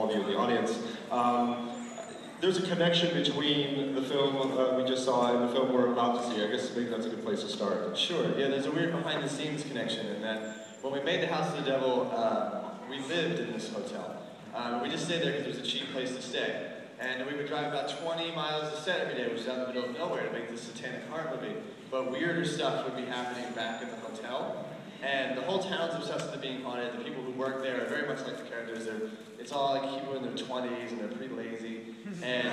all of you in the audience. There's a connection between the film we just saw and the film we're about to see. I guess maybe that's a good place to start. Sure, yeah, there's a weird behind-the-scenes connection in that when we made The House of the Devil, we lived in this hotel. We just stayed there because it was a cheap place to stay. And we would drive about 20 miles to set every day, which is out in the middle of nowhere, to make this satanic horror movie. But weirder stuff would be happening back at the hotel. And the whole town's obsessed with it being haunted. The people who work there are very much like the characters. It's all like people in their 20s and they're pretty lazy. And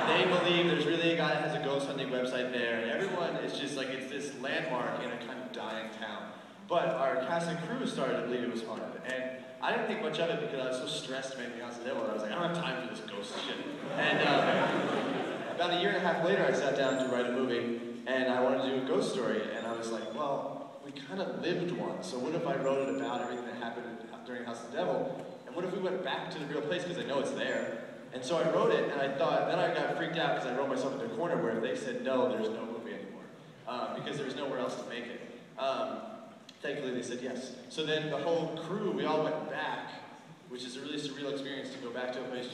they believe there's really a guy that has a ghost hunting website there. And everyone is just like, it's this landmark in a kind of dying town. But our cast and crew started to believe it was haunted. And I didn't think much of it because I was so stressed making The House of the Devil. I was like, I don't have time for this ghost shit. And about a year and a half later, I sat down to write a movie. And I wanted to do a ghost story. And I was like, well, we kind of lived one, so what if I wrote it about everything that happened during House of the Devil, and what if we went back to the real place, because I know it's there. And so I wrote it, and I thought, then I got freaked out because I wrote myself into a corner where if they said no, there's no movie anymore, because there was nowhere else to make it. Thankfully they said yes. So then the whole crew, we all went back, which is a really surreal experience to go back to a place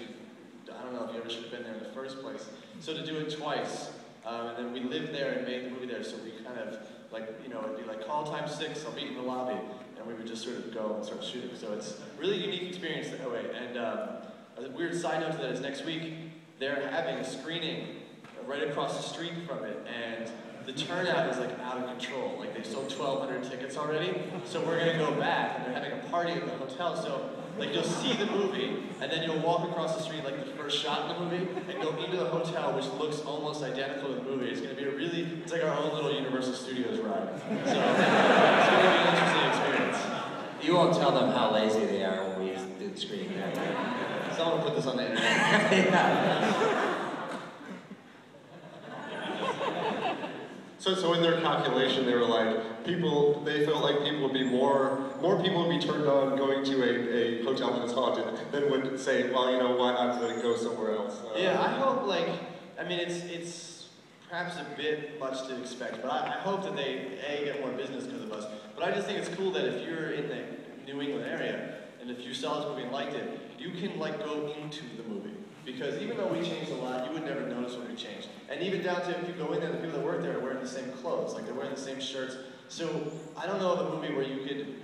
I don't know if you ever should have been there in the first place. So to do it twice, and then we lived there and made the movie there, so we kind of, like, you know, it'd be like, call time 6, I'll meet in the lobby, and we would just sort of go and start shooting. So it's a really unique experience that way. And a weird side note to that is next week, they're having a screening right across the street from it, and the turnout is like out of control. Like they've sold 1,200 tickets already, so we're gonna go back, and they're having a party at the hotel, so like you'll see the movie, and then you'll walk across the street like the first shot in the movie, and go into the hotel, which looks almost identical to the movie. It's gonna be it's like our own little Universal Studios ride. So it's gonna be an interesting experience. You won't tell them how lazy they are when we do the screening there. Someone put this on the internet. Yeah. So in their calculation, they were like, they felt like more people would be turned on going to a hotel that is haunted than would say, well, you know, why not go somewhere else? Yeah, I hope, like, I mean, it's perhaps a bit much to expect, but I hope that they, get more business because of us. But I just think it's cool that if you're in the New England area, and if you saw this movie and liked it, you can, like, go into the movie. Because even though we changed a lot, you would never notice when we changed. And even down to if you go in there, the people that work there are wearing the same clothes, like they're wearing the same shirts. So I don't know of a movie where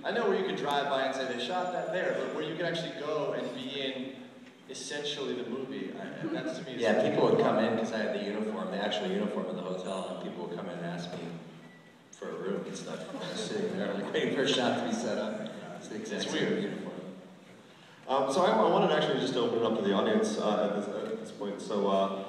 I know where you could drive by and say they shot that there, but where you could actually go and be in essentially the movie. That's to me. Yeah, people would come in because I had the uniform, the actual uniform of the hotel, and people would come in and ask me for a room and stuff. I'm just sitting there like waiting for a shot to be set up. It's the exact same uniform. So I wanted actually just to open it up to the audience at this point. So